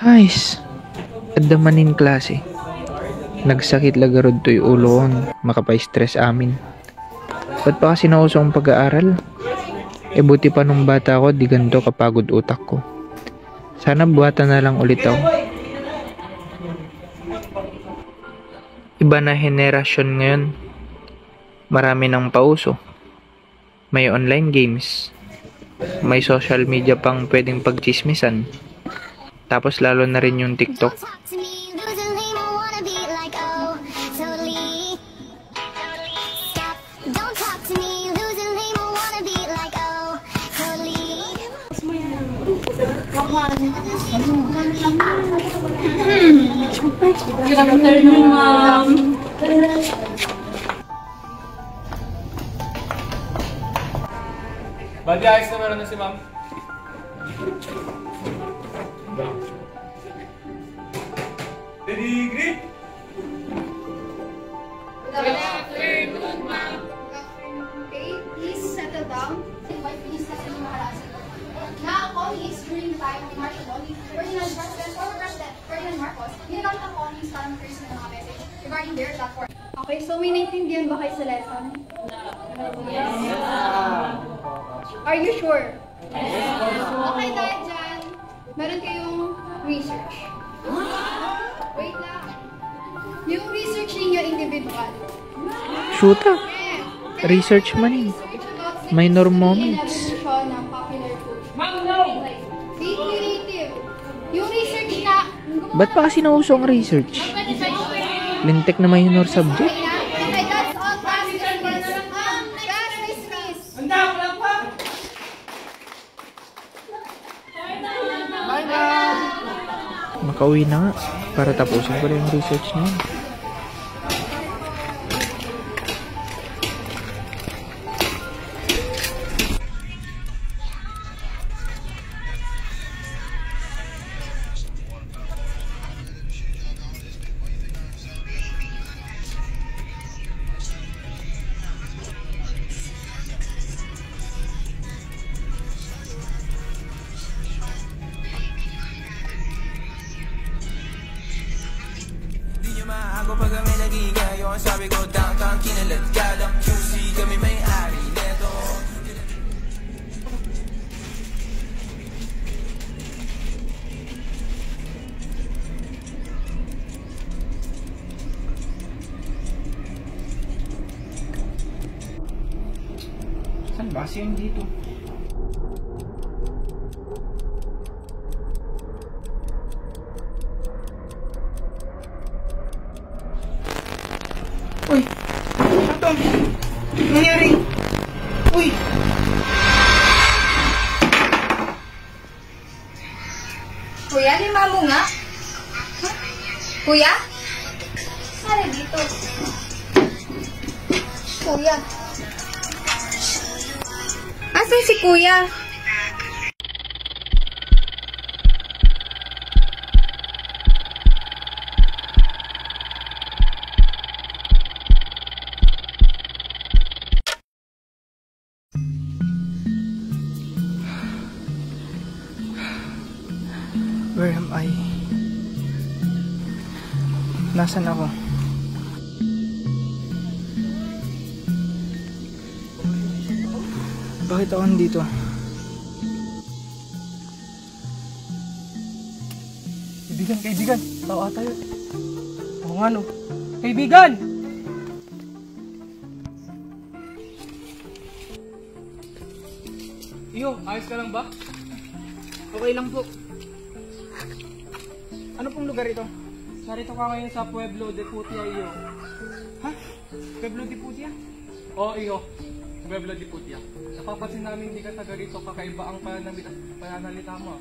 Hays, adamanin klase. Nagsakit lagarod to'y ulo kon, makapay-stress amin. Ba't pa kasi nauso ang pag-aaral? E buti pa nung bata ko, di ganito kapagod utak ko. Sana buhatan na lang ulit ako. Iba na henerasyon ngayon. Marami ng pauso. May online games. May social media pang pwedeng pagchismisan. Tapos lalo na rin yung TikTok. Good afternoon, ma'am. Bali, ayos na meron na si ma'am. Pedigree! Good afternoon, ma'am. Okay, please settle down. Invite Minister sa mga harassment. Na ako, is during time ni Marshall Bobby, Ferdinand President, former President Ferdinand Marcos, ginagamit ako ni Stalin First ng mga message regarding their platform. Okay, so may naintindihan ba kayo sa lesson? Yes, Are you sure? Yes. Okay, dahil dyan, meron kayong research. Wait lang. Yung research ninyo individual. Shoota! Research man eh. Minor moments. Ng popular food. Ma'am, no! Be creative. Yung research na... Ba't pa kasi nauso ang research? Lintek na minor subject. Okay, that's all. Class dismissed. Class dismissed. Ang dami lang pa! Makauwi na nga para tapusin ko rin yung research niya. Ako pag kami nagigayon, sabi ko downtown, kinalat ka lang QC, kami may-ari neto. Saan ba siya dito? Uy! Ano to? Nangyari? Uy! Kuya, lima mo nga. Huh? Kuya? Saan dito? Kuya. Asan si Kuya? Where am I? Nasaan ako? Bakit ako nandito? Kaibigan! Tao ata yun. Oo nga no. Kaibigan! Iyo, ayos ka lang ba? Okay lang po. Ano pong lugar ito? Narito ka ngayon sa Pueblo de Putia, iyo. Ha? Pueblo de Putia? Oo, iyo. Pueblo de Putia. Napapansin namin hindi ka taga rito, kakaiba ang pananalita mo.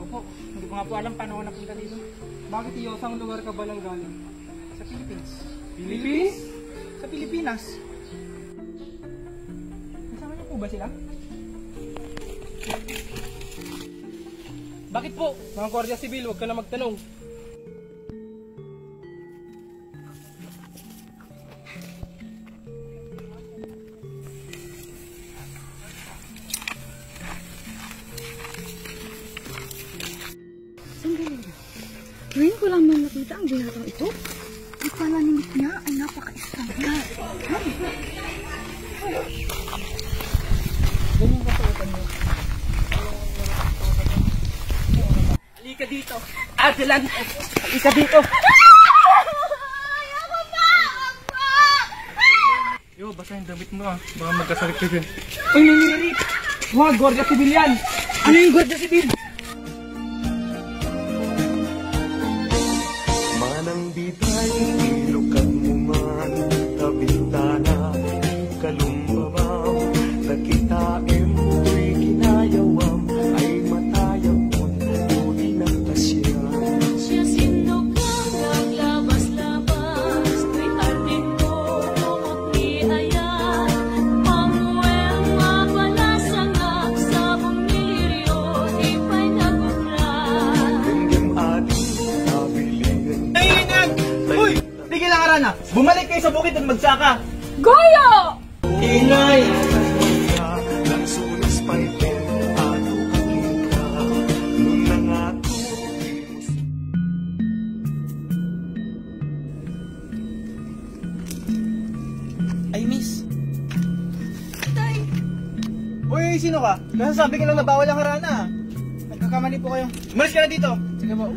Opo, hindi ko nga po alam paano ako napunta dito. Bakit iyo? Saan lugar ka ba nang galing? Sa Philippines. Philippines? Sa Pilipinas. Kasama niyo po ba sila? Bakit po? Mga Guardia Civil, huwag ka na magtanong. Saan galing? ang gelato ito? Ang pananimik niya ay napaka-standard. Halika dito. Adelan! Halika dito. Yo, basta yung damit mo ah. Baka magkasakit ka dyan. Uy, nangyari! Mga Guardia Civil yan! Ano yung Guardia Civil? Manang bitay, ilukan mo man, kabintana, kalumbabaw, nakitaim mo'y kinayawam, ay matayang mo, tuwi ng pasyan. Siya sinukang naglabas-labas, may atin mo at niayan. Pamueng mapalasangak sa bumilyo, di pa'y naguklan. Tingim ating nabiligan, Nainag! Uy! Tigil ang arana! Bumalik kayo sa bukid at magsaka! Goyo! Ingay! ng sulis pa'y ato kakita, nun na nga tuwis. Ay, miss. Uy, sino ka? Kasasabi ka lang na bawal ang harana. Nagkakamali po kayo. Umalis ka na dito. Sige po.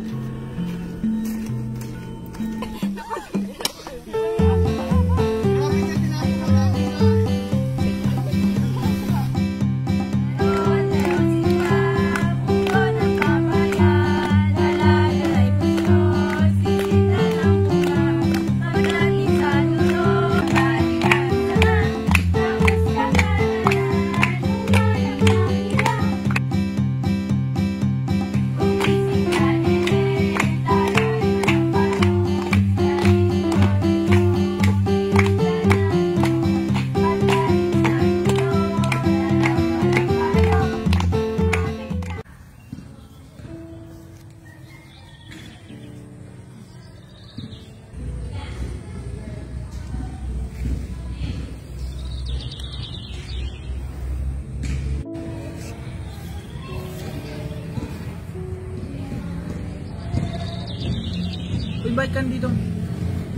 Uy, bakit ka dito?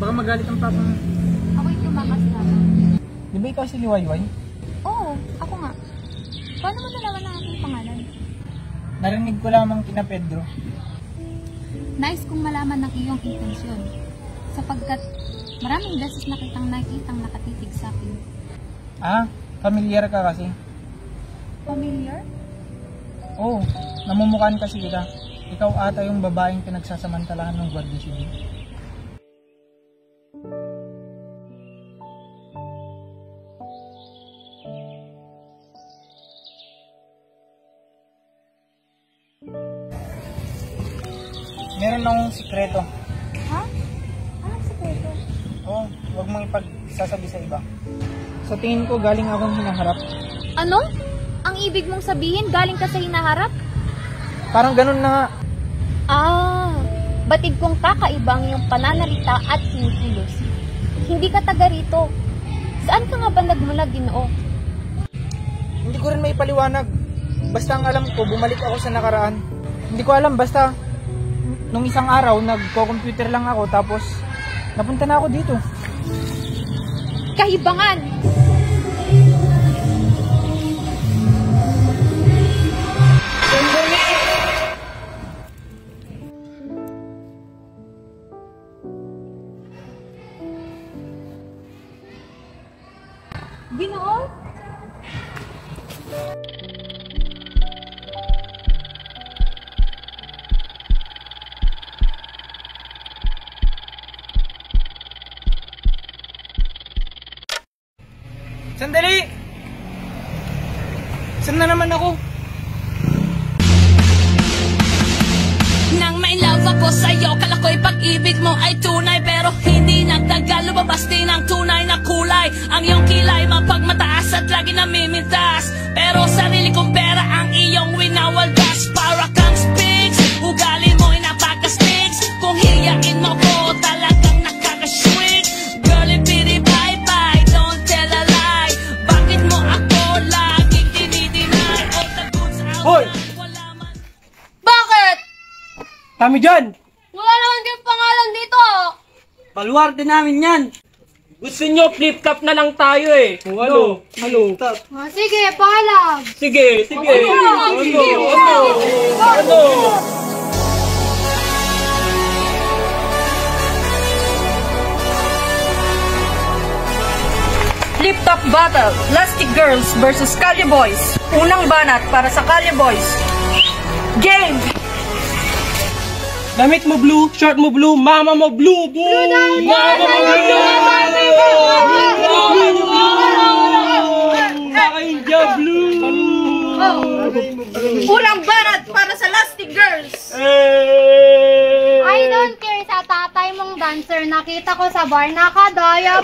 Baka magalit ang papa mo. Ako yung tumakas na. Di ba ikaw si Liwayway? Oo, ako nga. Paano mo nalaman ang aking pangalan? Narinig ko lamang kina Pedro. Nais kong malaman ng iyong intensyon. Sapagkat maraming beses nakitang nakatitig sa akin. Ah, familiar ka kasi. Familiar? Oo, namumukhaan kasi kita. Ikaw ata yung babaeng pinagsasamantalahan ng Guardia Civil. Meron akong sikreto. Ha? Anong sekreto? Oo, huwag mong ipagsasabi sa iba. Sa tingin ko, galing akong hinaharap. Ano? Ang ibig mong sabihin galing ka sa hinaharap? Parang ganun na nga. Ah, batid kong kakaibang yung pananalita at kinikilos. Hindi ka taga rito. Saan ka nga ba nagmula, Ginoo? Hindi ko rin may paliwanag. Basta ang alam ko, bumalik ako sa nakaraan. Hindi ko alam, basta nung isang araw, nagko-computer lang ako, tapos napunta na ako dito. Kahibangan! Ginoo? Sandali! Saan na naman ako? Nang may love ako sa'yo, kala ko'y pag-ibig mo ay tunay. Pero hindi nagtagal, lumabas din ang tunay na kulay. Ang iyong kilay mapagmataas at lagi namimintas. Pero sarili kong pera ang iyong winawaldas. Para kang speaks, ugali mo'y napaka-sticks. Kung hiyain mo ko, talagang nakaka-sweet. Girlie, pity, bye-bye, don't tell a lie. Bakit mo ako laging dinideny? All the goods out Hoy! na wala man. Bakit? Kami dyan! Wala naman kayong pangalan dito Paluwarte namin yan. Gusto nyo, flip-top na lang tayo eh. Ano? Sige, paalam. Sige. Ano? Flip-top battle, Plastic Girls versus Kalye Boys. Unang banat para sa Kalye Boys. Game! Damit mo blue, short mo blue, mama mo blue, boom! Mama mo blue! Nakainja blue! Unang banat para sa Plastic Girls. I don't care sa tatay mong dancer. Nakita ko sa bar, nakadaya.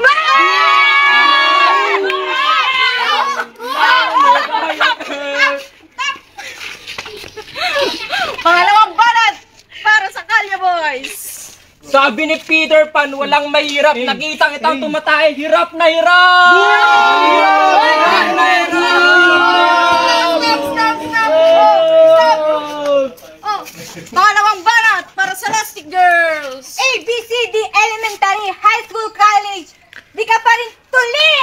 Pangalawang banat para sa Kalye Boys. Sabi ni Peter Pan, walang mahirap. Nakita kitang tumatay, hirap na hirap! Pangalawang banat para sa Plastic Girls. A, B, C, D, elementary, high school, college. Di ka pa rin tuli!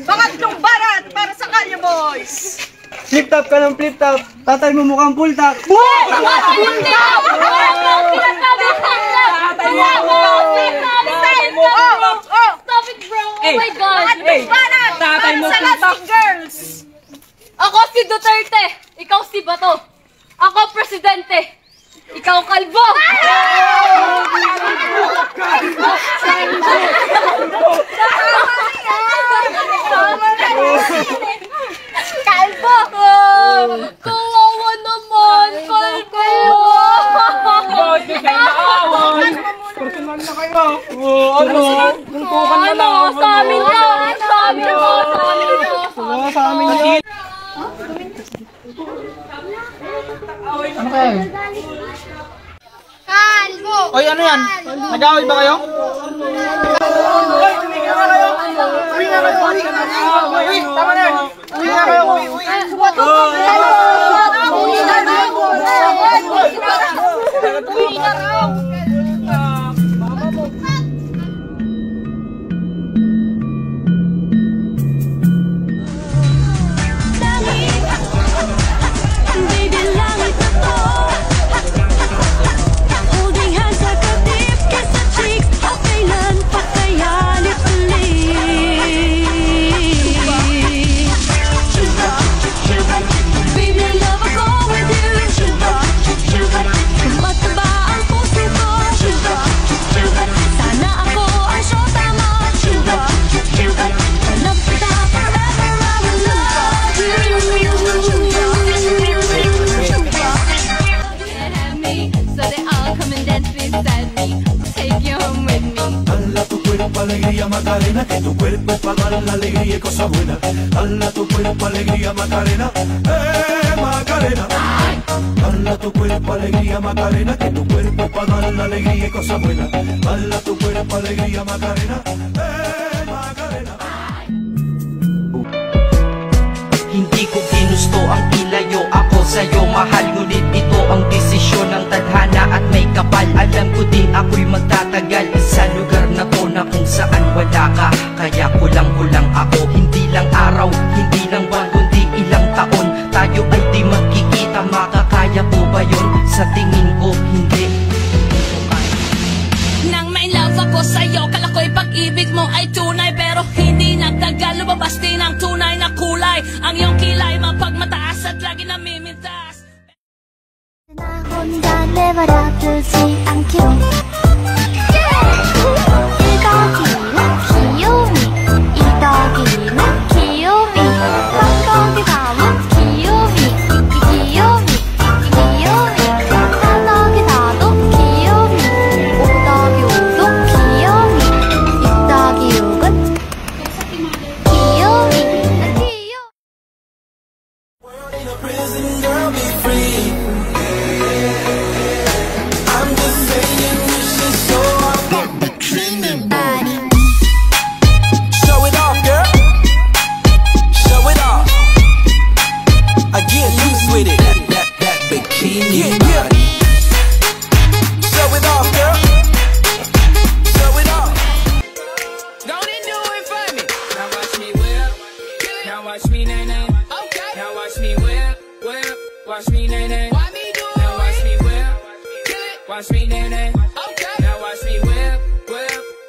Pangatlong banat para sa Kalye Boys. Flip-top ka ng flip-top. Tatay mo mukhang full-top. Stop it, bro! Oh my God! Pangatlong banat Tatay mo para sa full-top. Plastic Girls. Ako si Duterte! Ikaw si Bato! Ako presidente! Ikaw kalbo! Kalbo! Kawawa naman! Kalbo! Bakit kayo naawan? Personal na kayo. Ano? Tuntukan na lang. Sa amin na! Sa amin na! Sa amin yan. Ano kaya yun? Kalbo. Oy, ano yan? Nag-away ba kayo? Uy, tama na yan. Uwi na kayo, uwi. Baby, langit na to. Holding hands like a deep kiss sa cheek. O kailan pa kaya ulit? Baby, love ako with you. Mataba ang puso ko. Sana ako ang syota mo. Alam kita forever, I will love you. So they all come and dance beside me. Take you home with me. Dala tu cuerpo alegría Macarena, que tu cuerpo es para dar la alegría y cosas buenas. Dala tu cuerpo alegría Macarena, Macarena. Dala tu cuerpo alegría Macarena, que tu cuerpo es para dar la alegría y cosas buenas. Dala tu cuerpo alegría Macarena, Macarena. Hindi ko ginusto ang ilayo ako sa'yo, mahal. Ngunit ito ang desisyon ng tadhana at may kapal. Alam ko di ako'y magtatagal sa lugar na to na kung saan wala ka. Kaya kulang-kulang ako, hindi lang araw, hindi lang buwan, kundi ilang taon. Tayo ay di magkikita, makakaya po ba yun? Sa tingin ko, hindi. Nang may love ako sa'yo, kala ko'y pag-ibig mo ay tunay. Pero hindi nagtagal, lumabas din ang tunay na kulay. Ang iyong kilay, mapagmataas at lagi namimintas. 나 혼자 내버려두지 않기로. 1 더하기는 귀요미, 2 더하기는 귀요미, 3 더하기 3은 귀요미, 이 귀요미, 이 귀요미, 4 더하기 4도 귀요미, 5 더하기 5도 귀요미, 6 더하기 6은 귀요미, 귀요미. World ain't a prison, girl, be free. I'm just saying you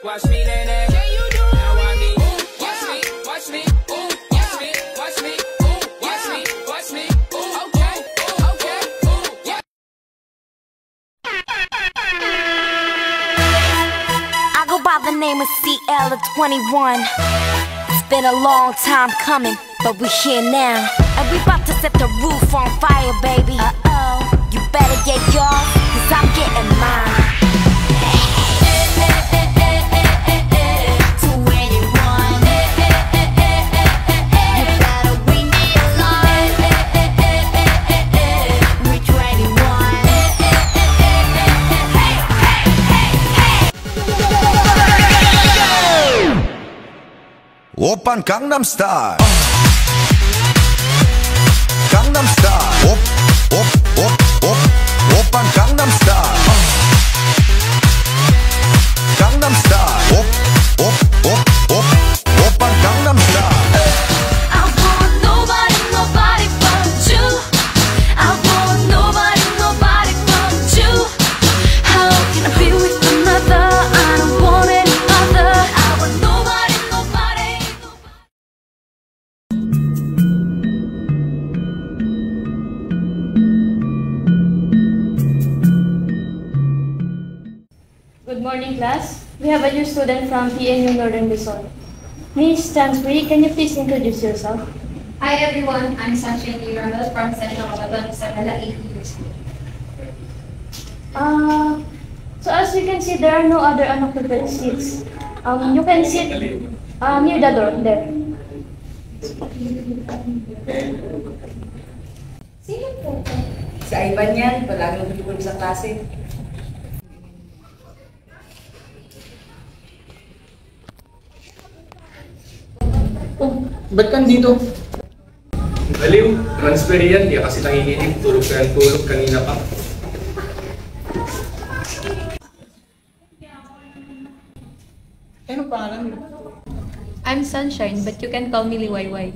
watch me, nene. Yeah, you do. Now I need, watch me, watch me, ooh, watch me, watch me, ooh, watch me, watch me, ooh, okay, ooh, yeah. I go by the name of CL of 21. It's been a long time coming, but we here now. And we about to set the roof on fire, baby. Uh-oh. You better get yours, cause I'm getting mine. To anyone, you better bring me along. We're 21. Oppan Gangnam Style. Gangnam Style. Op, op, op, op. Oppan Gangnam Style. Gangnam Style. Op, op, op, op. Oppan Gangnam Style. I want nobody, nobody but you. I want nobody, nobody but you. How can I be with another? I don't want any other. I want nobody, nobody, nobody. Good morning, class. We have a new student from PNU Northern Luzon. Miss Chansbury, can you please introduce yourself? Hi everyone, I'm Sunshine Ramel from Central Cotabato, Sanala, 8 years old. So as you can see, there are no other unoccupied seats. You can sit near the door, there. Sino po? Sa Ivan yan, palagi natutulog sa klase. Ba't ka dito? Baliw, transfer yan. Di kasi nanginginig. Tulog ka ng tulog kanina pa. Ano pangalan mo? I'm Sunshine, but you can call me Liwayway.